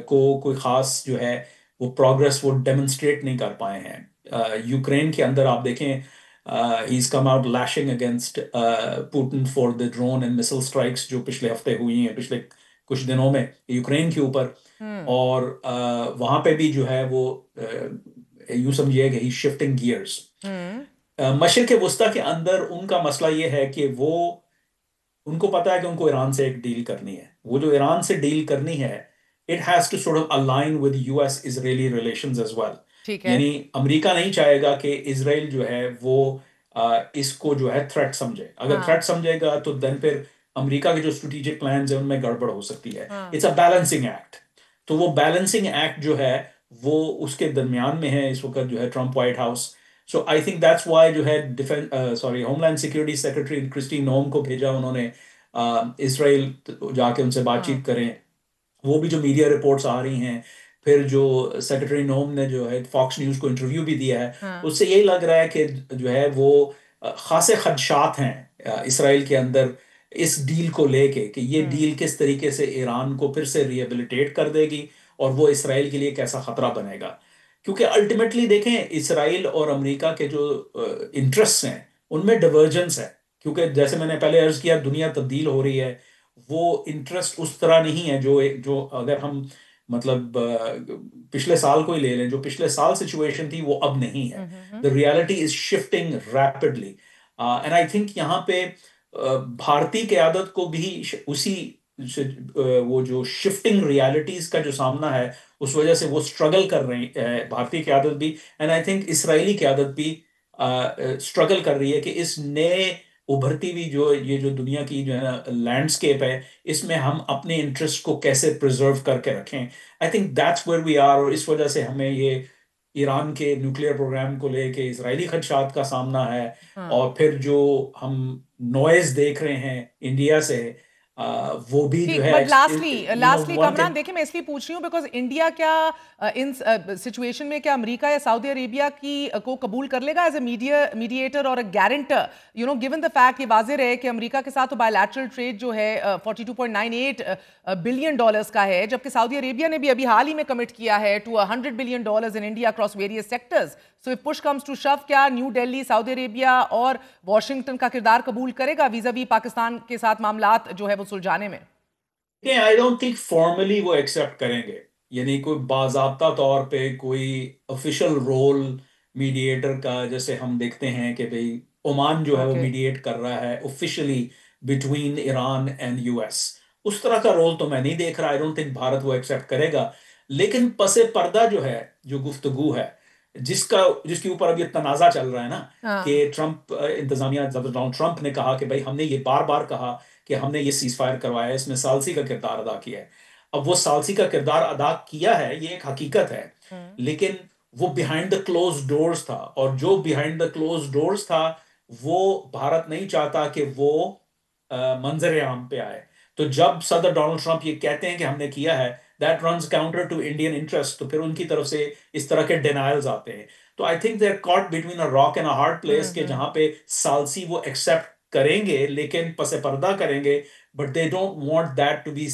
को कोई खास जो है वो प्रोग्रेस वो डेमोन्स्ट्रेट नहीं कर पाए हैं। यूक्रेन के अंदर आप देखें, he is come out lashing against Putin for the drone and missile strikes जो पिछले हफ्ते हुई हैं, पिछले कुछ दिनों में यूक्रेन के ऊपर, और वहां पे भी जो है वो यूं समझिएगा ही शिफ्टिंग गियर्स। मशरिक वस्ता के अंदर उनका मसला ये है कि वो उनको पता है कि उनको ईरान से एक डील करनी है। वो जो ईरान से डील करनी है, it has to sort of align with US Israeli relations as well. यानी अमेरिका नहीं चाहेगा कि इजराइल जो है वो इसको जो है थ्रेट समझे। अगर थ्रेट समझेगा तो देन फिर अमेरिका के जो स्ट्रेटेजिक प्लान्स है उनमें गड़बड़ हो सकती है। It's a balancing act. तो वो बैलेंसिंग एक्ट जो है वो उसके दरमियान में है इस वक्त जो है Trump white house. So I think that's why जो है होमलैंड सिक्योरिटी सेक्रेटरी क्रिस्टी नोम को भेजा उन्होंने इजराइल जाके उनसे बातचीत करें। वो भी जो मीडिया रिपोर्ट्स आ रही हैं, फिर जो सेक्रेटरी नोम ने जो है फॉक्स न्यूज़ को इंटरव्यू भी दिया है, उससे यही लग रहा है कि जो है वो खासे खदशात हैं इसराइल के अंदर इस डील को लेके कि ये डील किस तरीके से ईरान को फिर से रिहेबिलिटेट कर देगी और वो इसराइल के लिए कैसा खतरा बनेगा। क्योंकि अल्टीमेटली देखें, इसराइल और अमेरिका के जो इंटरेस्ट हैं उनमें डिवर्जेंस है, क्योंकि जैसे मैंने पहले अर्ज किया, दुनिया तब्दील हो रही है, वो इंटरेस्ट उस तरह नहीं है जो अगर हम मतलब पिछले साल को ही ले लें, जो पिछले साल सिचुएशन थी वो अब नहीं है। The reality is shifting rapidly. And I think یہاں پہ بھارتی قیادت کو بھی اسی وہ جو شفٹنگ ریالٹیز کا جو سامنا ہے اس وجہ سے وہ اسٹرگل کر رہی ہے بھارتی قیادت بھی، اینڈ آئی تھنک اسرائیلی قیادت بھی اسٹرگل کر رہی ہے کہ اس نئے ابھرتی ہوئی یہ جو دنیا کی جو ہے نا لینڈسکیپ ہے، اس میں ہم اپنے انٹرسٹ کو کیسے پریزرو کر کے رکھیں. I think that's where we are. اور اس وجہ سے ہمیں یہ ایران کے نیوکلیئر پروگرام کو لے کے اسرائیلی خدشات کا سامنا ہے، اور پھر جو ہم نوائز دیکھ رہے ہیں انڈیا سے وہ بھی جو ہے. بٹ لاسٹلی کامران دیکھیں، میں اس لیے پوچھ رہی ہوں بیکاز انڈیا کیا ان سچویشن میں کیا امریکہ یا سعودی عربیہ کی کو قبول کر لے گا ایز اے میڈیٹر اور گارنٹر، گیون دا فیکٹ یہ واضح رہے کہ امریکہ کے ساتھ بائی لیٹرل ٹریڈ جو ہے $42.98 بلین کا ہے، جبکہ سعودی عربیہ نے بھی ابھی حال ہی میں کمٹ کیا ہے to $100 billion in India across various sectors. So if push comes to show, کیا نیو دہلی سعودی عربیہ اور واشنگٹن کا کردار قبول کرے گا ویزا وی پاکستان کے ساتھ معاملات جو ہے وہ سلجھانے میں؟ آئی ڈونٹ تھنک فارملی وہ ایکسیپٹ کریں گے، یعنی کوئی باضابطہ طور پہ کوئی آفیشیل رول میڈیٹر کا، جیسے ہم دیکھتے ہیں کہ بھئی عمان جو ہے وہ میڈیٹ کر رہا ہے officially between Iran and U S, اس طرح کا رول تو میں نہیں دیکھ رہا. آئی ڈونٹ تھنک بھارت وہ ایکسیپٹ کرے گا. لیکن پس پردہ جو ہے جو گفتگو ہے جس کے اوپر اب یہ تنازع چل رہا ہے نا کہ ٹرمپ انتظامیہ ڈونلڈ ٹرمپ نے کہا کہ بھائی ہم نے یہ بار بار کہا کہ ہم نے یہ سیز فائر کروایا ہے، اس میں ثالثی کا کردار ادا کیا ہے. اب وہ ثالثی کا کردار ادا کیا ہے، یہ ایک حقیقت ہے، لیکن وہ بیہائنڈ دا کلوز ڈورز تھا، اور جو بیہائنڈ دا کلوز ڈورز تھا وہ بھارت نہیں چاہتا کہ وہ منظر عام پہ آئے. تو جب صدر ڈونلڈ ٹرمپ یہ کہتے ہیں کہ ہم نے کیا ہے، that runs counter to Indian interest، تو پھر ان کی طرف سے اس طرح کے ڈینائلز آتے ہیں. تو I think they're caught between a rock and a hard place کہ جہاں پہ ثالثی وہ ایکسیپٹ کریں گے لیکن پس پردہ کریں گے، but they don't want that to be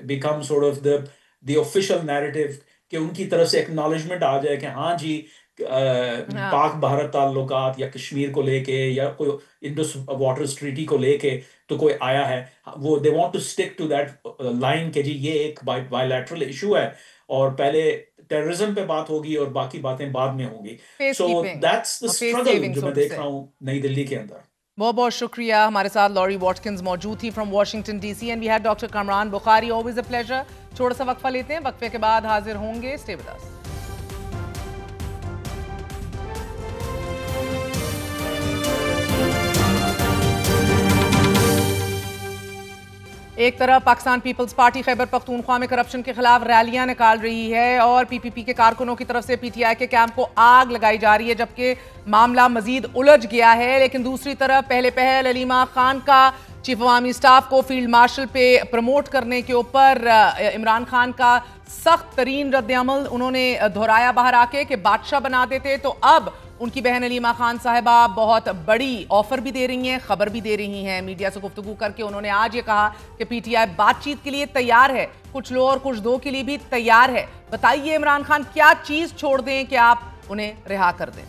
become sort of the official narrative کہ ان کی طرف سے ایکنالجمنٹ آ جائے کہ ہاں جی پاک بھارت تعلقات یا کشمیر کو لے کے یا کوئی انڈس واٹرز ٹریٹی کو لے کے تو کوئی آیا ہے. وہ they want to stick to that line کہ جی یہ ایک bilateral ایشو ہے اور پہلے ٹیررزم پہ بات ہوگی اور باقی باتیں بعد میں ہوں گی. So that's the struggle جو میں دیکھ رہا ہوں نئی دلی کے اندر. بہت بہت شکریہ. ہمارے ساتھ لوری واٹکنز موجود تھی from Washington D C, and we had doctor Kamran Bukhari. always a pleasure. چھوڑا سا وقفہ لیتے ہیں، وقفے کے بعد حاضر ہوں گے. Stay with us. ایک طرف پاکستان پیپلز پارٹی خیبر پختونخوا میں کرپشن کے خلاف ریلیاں نکال رہی ہے اور پی پی پی کے کارکنوں کی طرف سے پی ٹی آئی کے کیمپ کو آگ لگائی جا رہی ہے، جبکہ معاملہ مزید الجھ گیا ہے. لیکن دوسری طرف پہلے پہل علیمہ خان کا چیف عوامی سٹاف کو فیلڈ مارشل پہ پروموٹ کرنے کے اوپر عمران خان کا سخت ترین رد عمل انہوں نے دہرایا باہر آ کے کہ بادشاہ بنا دیتے. تو اب ان کی بہن علیمہ خان صاحبہ بہت بڑی آفر بھی دے رہی ہیں، خبر بھی دے رہی ہیں. میڈیا سے گفتگو کر کے انہوں نے آج یہ کہا کہ پی ٹی آئی بات چیت کے لیے تیار ہے، کچھ لو اور کچھ دو کے لیے بھی تیار ہے. بتائیے عمران خان کیا چیز چھوڑ دیں کہ آپ انہیں رہا کر دیں؟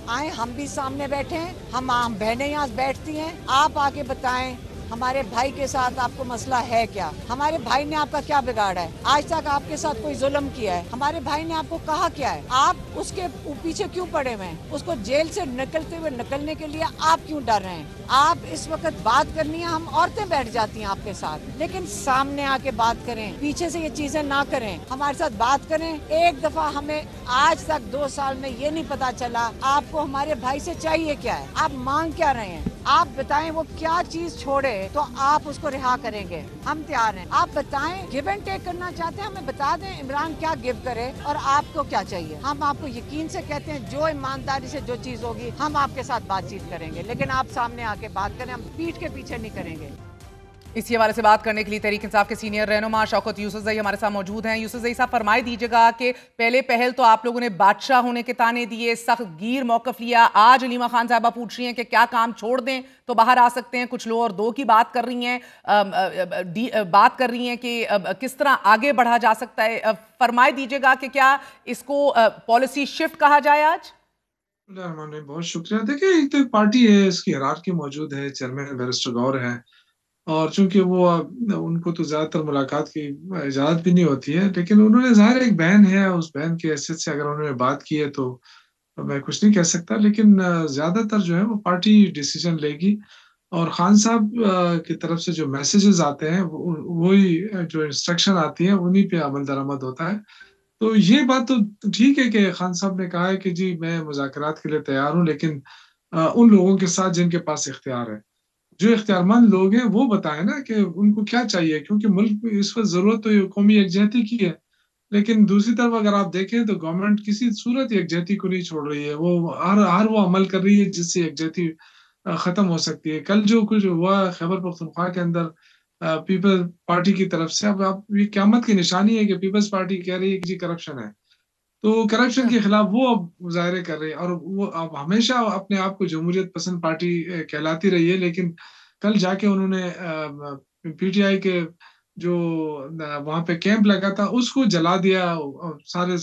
آئیں، ہم بھی سامنے بیٹھے ہیں، ہم بہنیں یہاں بیٹھتی ہیں، آپ آگے بتائیں ہمارے بھائی کے ساتھ آپ کو مسئلہ ہے کیا؟ ہمارے بھائی نے آپ کا کیا بگاڑا ہے؟ آج تک آپ کے ساتھ کوئی ظلم کیا ہے؟ ہمارے بھائی نے آپ کو کہا کیا ہے؟ آپ اس کے پیچھے کیوں پڑے ہوئے ہیں؟ اس کو جیل سے نکلنے کے لیے آپ کیوں ڈر رہے ہیں؟ آپ اس وقت بات کرنی ہے، ہم عورتیں بیٹھ جاتی ہیں آپ کے ساتھ، لیکن سامنے آ کے بات کریں، پیچھے سے یہ چیزیں نہ کریں، ہمارے ساتھ بات کریں. ایک دفعہ ہمیں آج تک 2 سال میں یہ نہیں پتا چلا آپ کو ہمارے بھائی سے چاہیے کیا ہے، آپ مانگ کیا رہے ہیں؟ آپ بتائیں وہ کیا چیز چھوڑے تو آپ اس کو رہا کریں گے. ہم تیار ہیں، آپ بتائیں گیو اینڈ ٹیک کرنا چاہتے ہیں، ہمیں بتا دیں عمران کیا گیو کرے اور آپ کو کیا چاہیے. ہم آپ کو یقین سے کہتے ہیں جو ایمانداری سے جو چیز ہوگی ہم آپ کے ساتھ بات چیت کریں گے، لیکن آپ سامنے آ کے بات کریں، ہم پیٹھ کے پیچھے نہیں کریں گے. اسی حوالے سے بات کرنے کے لیے تحریک انصاف کے سینئر رہنما شوکت یوسفزئی ہمارے ساتھ موجود ہیں. یوسفزئی صاحب فرمائے دیجیے گا کہ پہلے پہل تو آپ لوگوں نے بادشاہ ہونے کے تانے دیے، سخت گیر موقف لیا، آج علیمہ خان صاحبہ پوچھ رہی ہیں کہ کیا کام چھوڑ دیں تو باہر آ سکتے ہیں، کچھ لو اور دو کی بات کر رہی ہیں کہ کس طرح آگے بڑھا جا سکتا ہے. فرمائے دیجیے گا کہ کیا اس کو پالیسی شفٹ کہا جائے آج؟ بہت شکریہ. دیکھیں ایک تو پارٹی ہے، اس کی ہیرارکی موجود ہے، چیئرمین بیرسٹر گور ہیں، اور چونکہ وہ ان کو تو زیادہ تر ملاقات کی اجازت بھی نہیں ہوتی ہے، لیکن انہوں نے ظاہر ایک بہن ہے، اس بہن کی حیثیت سے اگر انہوں نے بات کی ہے تو میں کچھ نہیں کہہ سکتا، لیکن زیادہ تر جو ہے وہ پارٹی ڈیسیجن لے گی، اور خان صاحب کی طرف سے جو میسیجز آتے ہیں وہی جو انسٹرکشن آتی ہیں انہی پہ عمل درآمد ہوتا ہے. تو یہ بات تو ٹھیک ہے کہ خان صاحب نے کہا ہے کہ جی میں مذاکرات کے لیے تیار ہوں، لیکن ان لوگوں کے ساتھ جن کے پاس اختیار ہے، جو اختیار مند لوگ ہیں وہ بتائیں نا کہ ان کو کیا چاہیے، کیونکہ ملک میں اس وقت ضرورت تو قومی یکجہتی کی ہے. لیکن دوسری طرف اگر آپ دیکھیں تو گورنمنٹ کسی صورت یکجہتی کو نہیں چھوڑ رہی ہے، وہ ہر وہ عمل کر رہی ہے جس سے یکجہتی ختم ہو سکتی ہے. کل جو کچھ ہوا خیبر پختونخوا کے اندر پیپل پارٹی کی طرف سے، اب یہ قیامت کی نشانی ہے کہ پیپلز پارٹی کہہ رہی ہے کہ جی کرپشن ہے، تو کرپشن کے خلاف وہ اب مظاہرے کر رہے ہیں، اور وہ اب ہمیشہ اپنے آپ کو جمہوریت پسند پارٹی کہلاتی رہی ہے. لیکن کل جا کے انہوں نے پی ٹی آئی کے جو وہاں پہ کیمپ لگا تھا اس کو جلا دیا، سارے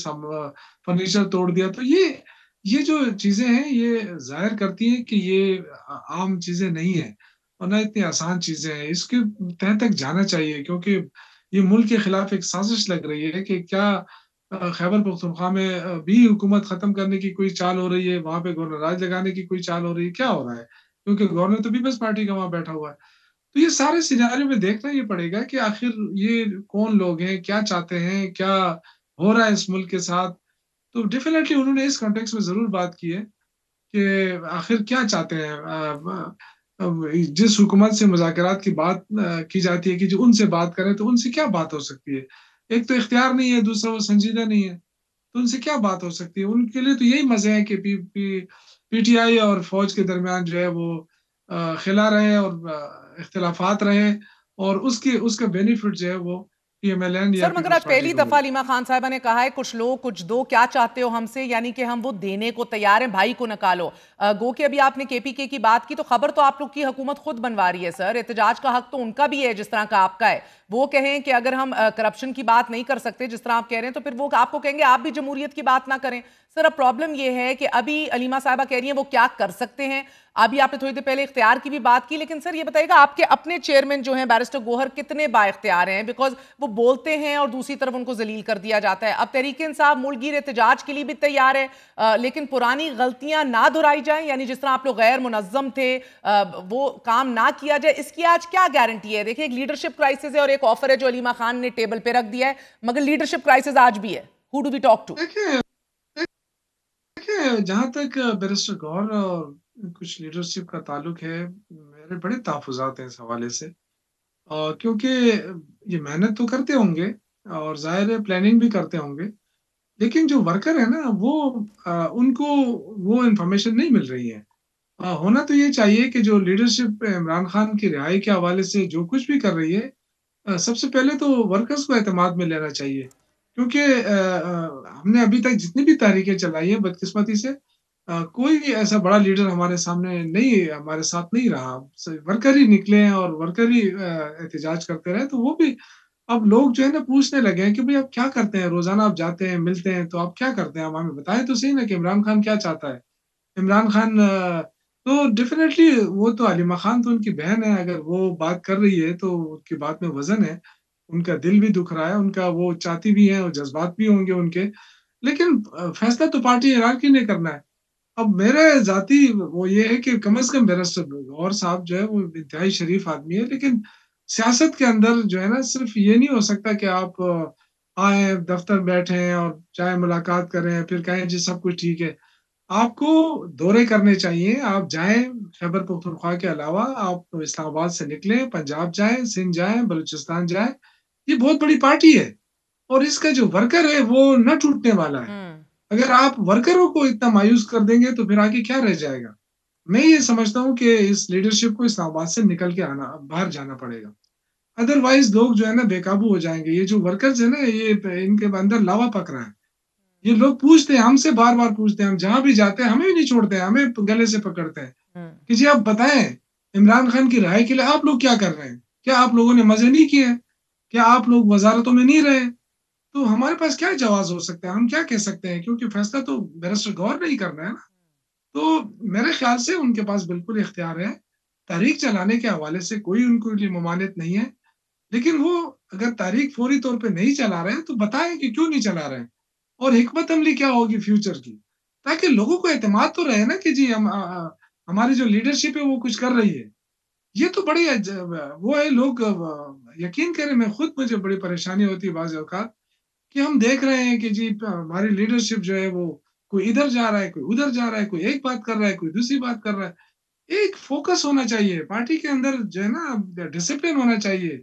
فرنیچر توڑ دیا. تو یہ جو چیزیں ہیں یہ ظاہر کرتی ہیں کہ یہ عام چیزیں نہیں ہیں اور نہ اتنی آسان چیزیں ہیں. اس کے تہ تک جانا چاہیے، کیونکہ یہ ملک کے خلاف ایک سازش لگ رہی ہے کہ کیا خیبر پختونخوا میں بھی حکومت ختم کرنے کی کوئی چال ہو رہی ہے، وہاں پہ گورنر راج لگانے کی کوئی چال ہو رہی ہے، کیا ہو رہا ہے؟ کیونکہ گورنر تو پیپلز پارٹی کا وہاں بیٹھا ہوا ہے. تو یہ سارے سیناریو میں دیکھنا یہ پڑے گا کہ آخر یہ کون لوگ ہیں، کیا چاہتے ہیں، کیا ہو رہا ہے اس ملک کے ساتھ. تو ڈیفینیٹلی انہوں نے اس کانٹیکس میں ضرور بات کی ہے کہ آخر کیا چاہتے ہیں. جس حکومت سے مذاکرات کی بات کی جاتی ہے کہ جو ان سے بات کریں، تو ان سے کیا بات ہو سکتی ہے؟ ایک تو اختیار نہیں ہے، دوسرا وہ سنجیدہ نہیں ہے، تو ان سے کیا بات ہو سکتی ہے؟ ان کے لیے تو یہی مزے ہیں کہ پی ٹی آئی اور فوج کے درمیان جو ہے وہ خلا رہے اور اختلافات رہے، اور اس کا بینیفٹ جو ہے وہ پی ایم ایل این یا سر مگر پیپلز آج پارٹی پہلی کو دفعہ ملے. علیمہ خان صاحبہ نے کہا ہے کچھ لوگ کچھ دو، کیا چاہتے ہو ہم سے، یعنی کہ ہم وہ دینے کو تیار ہیں، بھائی کو نکالو. گو کہ ابھی آپ نے کے پی کے کی بات کی، تو خبر تو آپ لوگ کی حکومت خود بنوا رہی ہے سر. احتجاج کا حق تو ان کا بھی ہے جس طرح کا آپ کا ہے. وہ کہیں کہ اگر ہم کرپشن کی بات نہیں کر سکتے جس طرح آپ کہہ رہے ہیں، تو پھر وہ آپ کو کہیں گے آپ بھی جمہوریت کی بات نہ کریں. سر اب پرابلم یہ ہے کہ ابھی علیمہ صاحبہ کہہ رہی ہیں وہ کیا کر سکتے ہیں. ابھی آپ نے تھوڑی دیر پہلے اختیار کی بھی بات کی، لیکن سر یہ بتائیے گا آپ کے اپنے چیئرمین جو ہیں بیرسٹر گوہر کتنے با اختیار ہیں؟ بیکاز وہ بولتے ہیں اور دوسری طرف ان کو ذلیل کر دیا جاتا ہے. اب تحریک انصاف ملک گیر احتجاج کے لیے بھی تیار ہے، لیکن پرانی غلطیاں نہ دہرائی جائیں، یعنی جس طرح آپ لوگ غیر منظم تھے وہ کام نہ کیا جائے. اس کی آج کیا گارنٹی ہے؟ دیکھیں ایک لیڈرشپ کرائسس ہے اور ایک آفر ہے جو علیمہ خان نے ٹیبل پہ رکھ دیا ہے، مگر لیڈرشپ کرائسس آج بھی ہے. How do we talk to? دیکھیں جہاں تک بیرسٹر گوہر اور کچھ لیڈرشپ کا تعلق ہے، میرے بڑے تحفظات ہیں اس حوالے سے، کیونکہ یہ محنت تو کرتے ہوں گے اور ظاہر ہے پلاننگ بھی کرتے ہوں گے، لیکن جو ورکر ہے نا وہ ان کو وہ انفارمیشن نہیں مل رہی ہے. ہونا تو یہ چاہیے کہ جو لیڈرشپ عمران خان کی رہائی کے حوالے سے جو کچھ بھی کر رہی ہے، سب سے پہلے تو ورکرز کو اعتماد میں لینا چاہیے. کیونکہ ہم نے ابھی تک جتنی بھی تحریکیں چلائی ہیں بدقسمتی سے کوئی ایسا بڑا لیڈر ہمارے سامنے نہیں، ہمارے ساتھ نہیں رہا. ورکر ہی نکلے ہیں اور ورکر ہی احتجاج کرتے رہے. تو وہ بھی اب لوگ جو ہے نا پوچھنے لگے ہیں کہ بھئی آپ کیا کرتے ہیں، روزانہ آپ جاتے ہیں ملتے ہیں تو آپ کیا کرتے ہیں، آپ ہمیں بتائیں تو صحیح نا کہ عمران خان کیا چاہتا ہے. عمران خان تو ڈیفینیٹلی وہ تو علیمہ خان تو ان کی بہن ہے، اگر وہ بات کر رہی ہے تو ان کی بات میں وزن ہے، ان کا دل بھی دکھ رہا ہے، ان کا وہ چاہتی بھی ہیں اور جذبات بھی ہوں گے ان کے، لیکن فیصلہ تو پارٹی ہیرارکی نے کرنا ہے. اب میرا ذاتی وہ یہ ہے کہ کم از کم بیرسٹر گوہر صاحب جو ہے وہ انتہائی شریف آدمی ہے، لیکن سیاست کے اندر جو ہے نا صرف یہ نہیں ہو سکتا کہ آپ آئیں دفتر بیٹھیں اور چاہے ملاقات کریں پھر کہیں جی سب کچھ ٹھیک ہے. آپ کو دورے کرنے چاہیے، آپ جائیں خیبر پختونخوا کے علاوہ، آپ اسلام آباد سے نکلیں، پنجاب جائیں، سندھ جائیں، بلوچستان جائیں. یہ بہت بڑی پارٹی ہے اور اس کا جو ورکر ہے وہ نہ ٹوٹنے والا ہے. اگر آپ ورکروں کو اتنا مایوس کر دیں گے تو پھر آگے کیا رہ جائے گا؟ میں یہ سمجھتا ہوں کہ اس لیڈرشپ کو اسلام آباد سے نکل کے باہر جانا پڑے گا، ادروائز لوگ جو ہے نا بے قابو ہو جائیں گے. یہ جو ورکرز ہیں نا یہ ان کے اندر لاوا پک رہا ہے. یہ لوگ پوچھتے ہیں ہم سے، بار بار پوچھتے ہیں، ہم جہاں بھی جاتے ہیں ہمیں بھی نہیں چھوڑتے ہیں، ہمیں گلے سے پکڑتے ہیں کہ جی آپ بتائیں عمران خان کی رہائی کے لیے آپ لوگ کیا کر رہے ہیں؟ کیا آپ لوگوں نے مزے نہیں کیے ہیں؟ کیا آپ لوگ وزارتوں میں نہیں رہے؟ تو ہمارے پاس کیا جواز ہو سکتا ہے، ہم کیا کہہ سکتے ہیں، کیونکہ فیصلہ تو بیرسٹر گوہر نہیں کرنا ہے نا. تو میرے خیال سے ان کے پاس بالکل اختیار ہے، تحریک چلانے کے حوالے سے کوئی ان کو لیے ممانعت نہیں ہے، لیکن وہ اگر تحریک فوری طور پہ نہیں چلا رہے ہیں تو بتائیں کہ کیوں نہیں چلا رہے ہیں اور حکمت عملی کیا ہوگی فیوچر کی، ताकि लोगों को एतमाद तो रहे ना कि जी हमारी जो लीडरशिप है वो कुछ कर रही है। ये तो बड़ी वो है, लोग यकीन करें, मैं खुद, मुझे बड़ी परेशानी होती है बाज़ औक़ात कि हम देख रहे हैं कि जी हमारी लीडरशिप जो है वो कोई इधर जा रहा है, कोई उधर जा रहा है, कोई एक बात कर रहा है, कोई दूसरी बात कर रहा है। एक फ़ोकस होना चाहिए, पार्टी के अंदर जो है ना डिसिप्लिन होना चाहिए,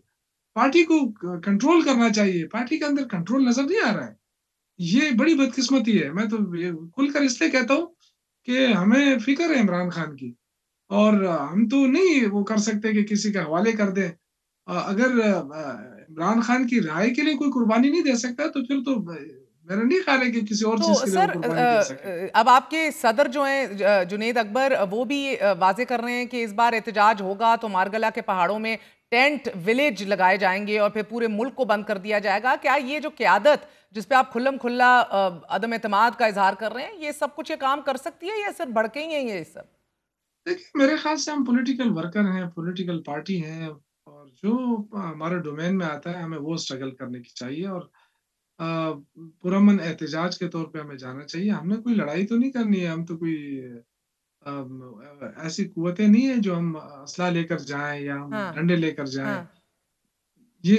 पार्टी को कंट्रोल करना चाहिए, पार्टी के अंदर कंट्रोल नज़र नहीं आ रहा है। ये बड़ी बदकिस्मती है। मैं तो ये खुलकर इसलिए कहता हूँ कि हमें फ़िक्र है इमरान खान की, और हम तो नहीं वो कर सकते कि किसी के हवाले कर दें। अगर इमरान खान की राय के लिए कोई कुर्बानी नहीं दे सकता, तो फिर तो मेरा नहीं ख्याल है कि किसी और चीज़ तो के लिए वो सर कुर्बानी दे सके। अब आपके सदर जो हैं जुनैद अकबर, वो भी वाजे कर रहे हैं कि इस बार एहतजाज होगा तो मारगला के पहाड़ों में टेंट विलेज लगाए जाएंगे और फिर पूरे मुल्क को बंद कर दिया जाएगा। क्या ये जो क़यादत जिस पे आप खुल्लम खुल्ला अदम एतमाद का इजहार कर रहे हैं, ये सब कुछ ये काम कर सकती है या सिर्फ भड़के ही हैं ये सब? देखिए, मेरे ख्याल से हम पॉलिटिकल वर्कर हैं, पॉलिटिकल पार्टी हैं, और जो हमारे डोमेन में आता है हमें वो स्ट्रगल करने की चाहिए, और अ, पुरअमन एहतजाज के तौर पे हमें जाना चाहिए। हमने कोई लड़ाई तो नहीं करनी है, हम तो कोई ऐसी कुव्वतें नहीं है जो हम असला लेकर जाएँ या हम हाँ, डंडे लेकर जाएँ। हाँ। ये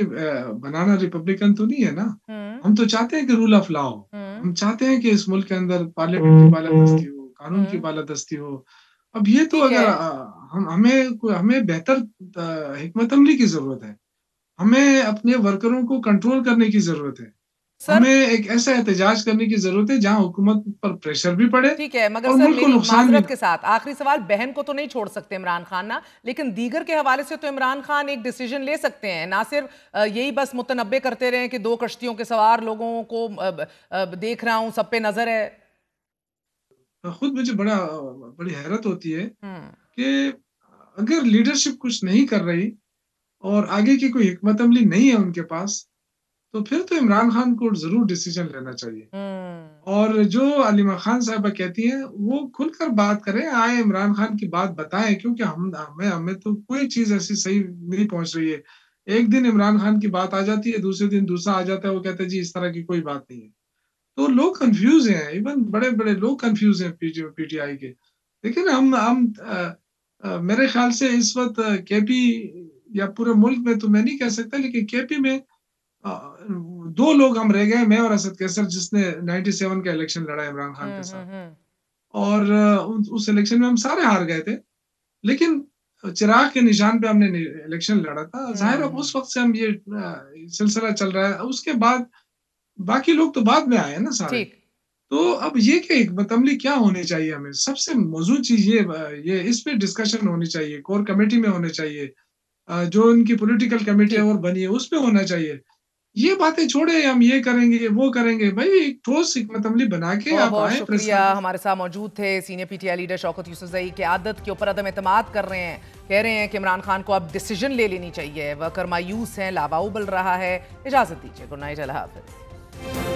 बनाना रिपब्लिकन तो नहीं है ना। हुँ, हम तो चाहते हैं कि रूल ऑफ लॉ हो। हुँ, हम चाहते हैं कि इस मुल्क के अंदर पार्लियामेंट की बालादस्ती हो, कानून की हुँ। बालादस्ती हो। अब ये तो ठीक अगर है। हमें बेहतर हिकमत अमली की ज़रूरत है। हमें अपने वर्करों को कंट्रोल करने की ज़रूरत है। सर हमें एक ऐसा एहतजाज करने की ज़रूरत है जहाँ हुकूमत पर प्रेशर भी पड़े ठीक है, मगर और सर मुल्क को मेरी नुकसान भी माज़रत ना के हो। साथ आखिरी सवाल, बहन को तो नहीं छोड़ सकते इमरान खान ना, लेकिन दीगर के हवाले से तो इमरान खान एक डिसीजन ले सकते हैं, ना सिर्फ यही बस मुतनब्बे करते रहें कि 2 कश्तियों के सवार लोगों को देख रहा हूँ, सब पे नज़र है। खुद मुझे बड़ी हैरत होती है हुँ, कि अगर लीडरशिप कुछ नहीं कर रही और आगे की कोई हिकमत अमली नहीं है उनके पास, तो फिर तो इमरान खान को ज़रूर डिसीजन लेना चाहिए। हुँ, और जो अलीमा खान साहिबा कहती हैं, वो खुलकर बात करें, आए इमरान खान की बात बताएँ, क्योंकि हमें तो कोई चीज़ ऐसी सही नहीं पहुँच रही है। एक दिन इमरान खान की बात आ जाती है, दूसरे दिन दूसरा आ जाता है, वो कहते हैं जी इस तरह की कोई बात नहीं है। तो लोग कन्फ्यूज़ हैं, इवन बड़े-बड़े लोग कन्फ्यूज़ हैं पीटीआई के। लेकिन मेरे ख़्याल से इस वक़्त केपी या पूरे मुल्क में तो मैं नहीं कह सकता, लेकिन केपी में 2 लोग हम रह गए, मैं और असद कैसर, जिसने 97 का इलेक्शन लड़ा इमरान खान के हुँ, साथ। हुँ, हुँ। और उस इलेक्शन में हम सारे हार गए थे। लेकिन चिराग के निशान पे हमने इलेक्शन लड़ा था। ज़ाहिर है अब हुँ, उस वक़्त से हम ये सिलसिला चल रहा है। उसके बाद बाकी लोग तो बाद में आए हैं ना सारे। ठीक। तो अब ये क्या हिकमत अमली क्या होनी चाहिए हमें? सबसे मौजूद चीज़ ये इस पे डिस्कशन होनी चाहिए, कोर कमेटी में होने चाहिए। जो इनकी पॉलिटिकल कमेटी ठीक। और बनी है, उसपे होना चाहिए। ये बातें छोड़े, हम ये करेंगे, वो करेंगे। भई एक ठोस हिकमत अमली बना के बहुत आप बहुत आएँ प्रेस शुक्रिया, कॉन्फ्रेंस। हमारे साथ मौजूद थे senior PTI leader Shaukat Yousafzai. क़यादत के ऊपर अदम एतमाद कर रहे हैं, कह रहे हैं कि इमरान खान को अब डिसीजन ले लेनी चाहिए। वर्कर मायूस हैं, लावाऊ बल रहा है। इजाज़त दीजिए, गुड नाइट, अल्लाह हाफ़िज़।